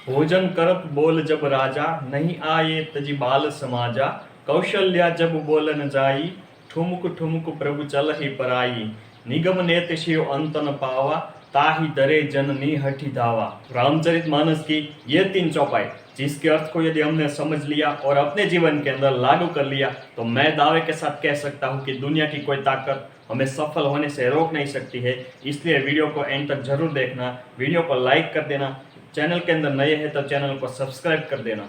भोजन करत बोल जब राजा, नहीं आये तजी बाल समाजा। कौशल्या जब बोलन जाई, ठुमुक ठुमुक प्रभु चलहि पराई। निगम नेत शिव अंत न पावा, ताहि दरे जननी हठी धावा। रामचरितमानस की ये 3 चौपाई, जिसके अर्थ को यदि हमने समझ लिया और अपने जीवन के अंदर लागू कर लिया, तो मैं दावे के साथ कह सकता हूँ कि दुनिया की कोई ताकत हमें सफल होने से रोक नहीं सकती है। इसलिए वीडियो को एंड तक जरूर देखना, वीडियो को लाइक कर देना, चैनल के अंदर नए हैं तो चैनल को सब्सक्राइब कर देना।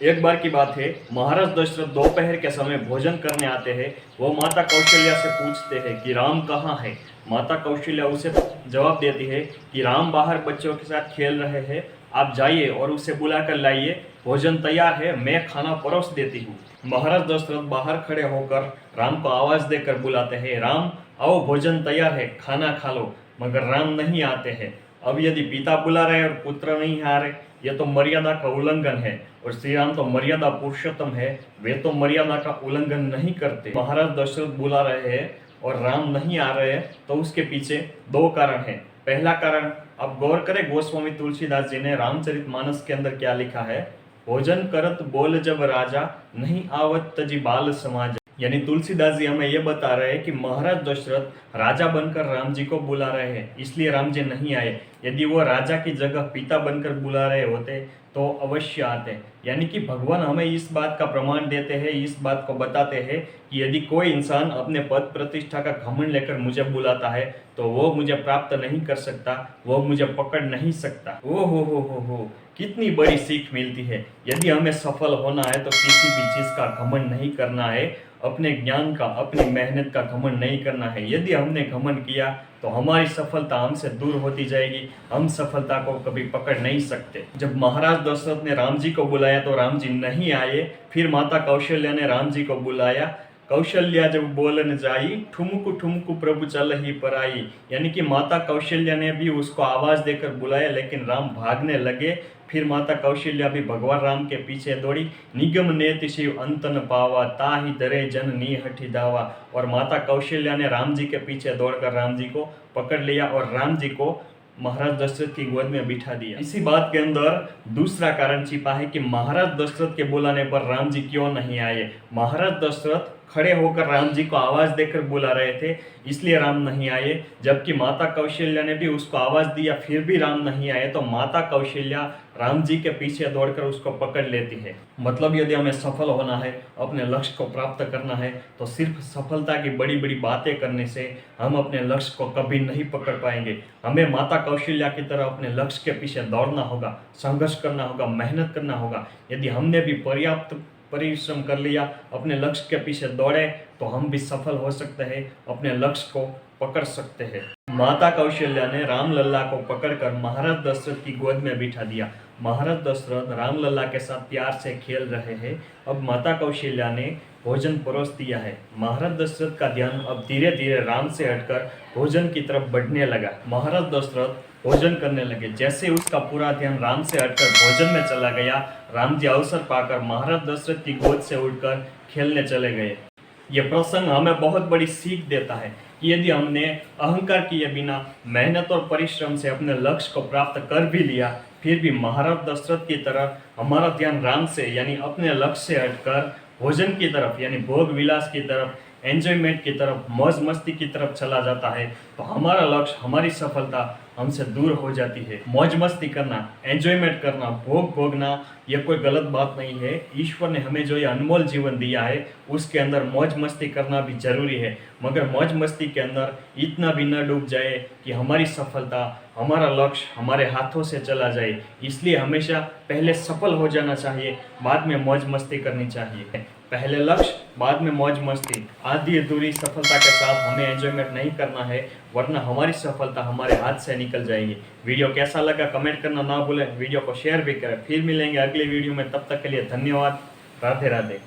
एक बार की बात है, महाराज दशरथ दोपहर के समय भोजन करने आते हैं। वो माता कौशल्या से पूछते हैं कि राम कहाँ है। माता कौशल्या उसे जवाब देती है कि राम बाहर बच्चों के साथ खेल रहे हैं, आप जाइए और उसे बुला कर लाइए, भोजन तैयार है, मैं खाना परोस देती हूँ। महाराज दशरथ बाहर खड़े होकर राम को आवाज देकर बुलाते हैं, राम आओ, भोजन तैयार है, खाना खा लो। मगर राम नहीं आते हैं। अब यदि पिता बुला रहे और पुत्र नहीं आ रहे, यह तो मर्यादा का उल्लंघन है। और श्री राम तो मर्यादा पुरुषोत्तम है, वे तो मर्यादा का उल्लंघन नहीं करते। महाराज दशरथ बुला रहे हैं और राम नहीं आ रहे हैं, तो उसके पीछे 2 कारण हैं। पहला कारण, अब गौर करें गोस्वामी तुलसीदास जी ने रामचरितमानस के अंदर क्या लिखा है। भोजन करत बोल जब राजा, नहीं आवत तजी बाल समाज। यानी तुलसीदास जी हमें यह बता रहे हैं कि महाराज दशरथ राजा बनकर राम जी को बुला रहे हैं, इसलिए राम जी नहीं आए। यदि वो राजा की जगह पिता बनकर बुला रहे होते तो अवश्य आते। यानी कि भगवान हमें इस बात का प्रमाण देते हैं, इस बात को बताते हैं कि यदि कोई इंसान अपने पद प्रतिष्ठा का घमंड लेकर मुझे बुलाता है तो वो मुझे प्राप्त नहीं कर सकता, वो मुझे पकड़ नहीं सकता। ओ हो, कितनी बड़ी सीख मिलती है। यदि हमें सफल होना है तो किसी भी चीज का घमंड नहीं करना है, अपने ज्ञान का, अपनी मेहनत का घमंड नहीं करना है। यदि हमने घमंड किया तो हमारी सफलता हमसे दूर होती जाएगी, हम सफलता को कभी पकड़ नहीं सकते। जब महाराज दशरथ ने राम जी को बुलाया तो राम जी नहीं आए। फिर माता कौशल्या ने राम जी को बुलाया। कौशल्या जब बोलन जाई, ठुमुक ठुमुक प्रभु चल ही पराई। यानी कि माता कौशल्या ने भी उसको आवाज देकर बुलाया, लेकिन राम भागने लगे। फिर माता कौशल्या भी भगवान राम के पीछे दौड़ी। निगम नेत शिव अंत न पावा, ताहि दरे जननी हठी धावा। और माता कौशल्या ने राम जी के पीछे दौड़कर राम जी को पकड़ लिया और राम जी को महाराज दशरथ की गोद में बिठा दिया। इसी बात के अंदर दूसरा कारण छिपा है कि महाराज दशरथ के बुलाने पर राम जी क्यों नहीं आए। महाराज दशरथ खड़े होकर राम जी को आवाज देकर बुला रहे थे, इसलिए राम नहीं आए। जबकि माता कौशल्या ने भी उसको आवाज दिया, फिर भी राम नहीं आए। तो माता कौशल्या राम जी के पीछे दौड़कर उसको पकड़ लेती है। मतलब यदि हमें सफल होना है, अपने लक्ष्य को प्राप्त करना है, तो सिर्फ सफलता की बड़ी बड़ी बातें करने से हम अपने लक्ष्य को कभी नहीं पकड़ पाएंगे। हमें माता कौशल्या की तरह अपने लक्ष्य के पीछे दौड़ना होगा, संघर्ष करना होगा, मेहनत करना होगा। यदि हमने भी पर्याप्त परिश्रम कर लिया, अपने लक्ष्य के पीछे दौड़े, तो हम भी सफल हो सकते हैं, अपने लक्ष्य को पकड़ सकते हैं। माता कौशल्या ने राम लल्ला को पकड़कर महाराज दशरथ की गोद में बिठा दिया। महाराज दशरथ राम लल्ला के साथ प्यार से खेल रहे हैं। अब माता कौशल्या ने भोजन परोस दिया है। महाराज दशरथ का ध्यान अब धीरे धीरे राम से हटकर भोजन की तरफ बढ़ने लगा। महाराज दशरथ भोजन करने लगे। जैसे उसका पूरा ध्यान राम से हटकर भोजन में चला गया, राम जी अवसर पाकर महाराज दशरथ की गोद से उठकर खेलने चले गए। यह प्रसंग हमें बहुत बड़ी सीख देता है कि यदि हमने अहंकार किए बिना मेहनत और परिश्रम से अपने लक्ष्य को प्राप्त कर भी लिया, फिर भी महाराज दशरथ की तरह हमारा ध्यान राम से यानी अपने लक्ष्य से हटकर भोजन की तरफ यानी भोग विलास की तरफ, एंजॉयमेंट की तरफ, मौज मस्ती की तरफ चला जाता है, तो हमारा लक्ष्य, हमारी सफलता हमसे दूर हो जाती है। मौज मस्ती करना, एंजॉयमेंट करना, भोग भोगना, यह कोई गलत बात नहीं है। ईश्वर ने हमें जो ये अनमोल जीवन दिया है, उसके अंदर मौज मस्ती करना भी जरूरी है। मगर मौज मस्ती के अंदर इतना भी न डूब जाए कि हमारी सफलता, हमारा लक्ष्य हमारे हाथों से चला जाए। इसलिए हमेशा पहले सफल हो जाना चाहिए, बाद में मौज मस्ती करनी चाहिए। पहले लक्ष्य, बाद में मौज मस्ती। आधी अधूरी सफलता के साथ हमें एंजॉयमेंट नहीं करना है, वरना हमारी सफलता हमारे हाथ से निकल जाएगी। वीडियो कैसा लगा कमेंट करना ना भूलें, वीडियो को शेयर भी करें। फिर मिलेंगे अगले वीडियो में, तब तक के लिए धन्यवाद। राधे राधे।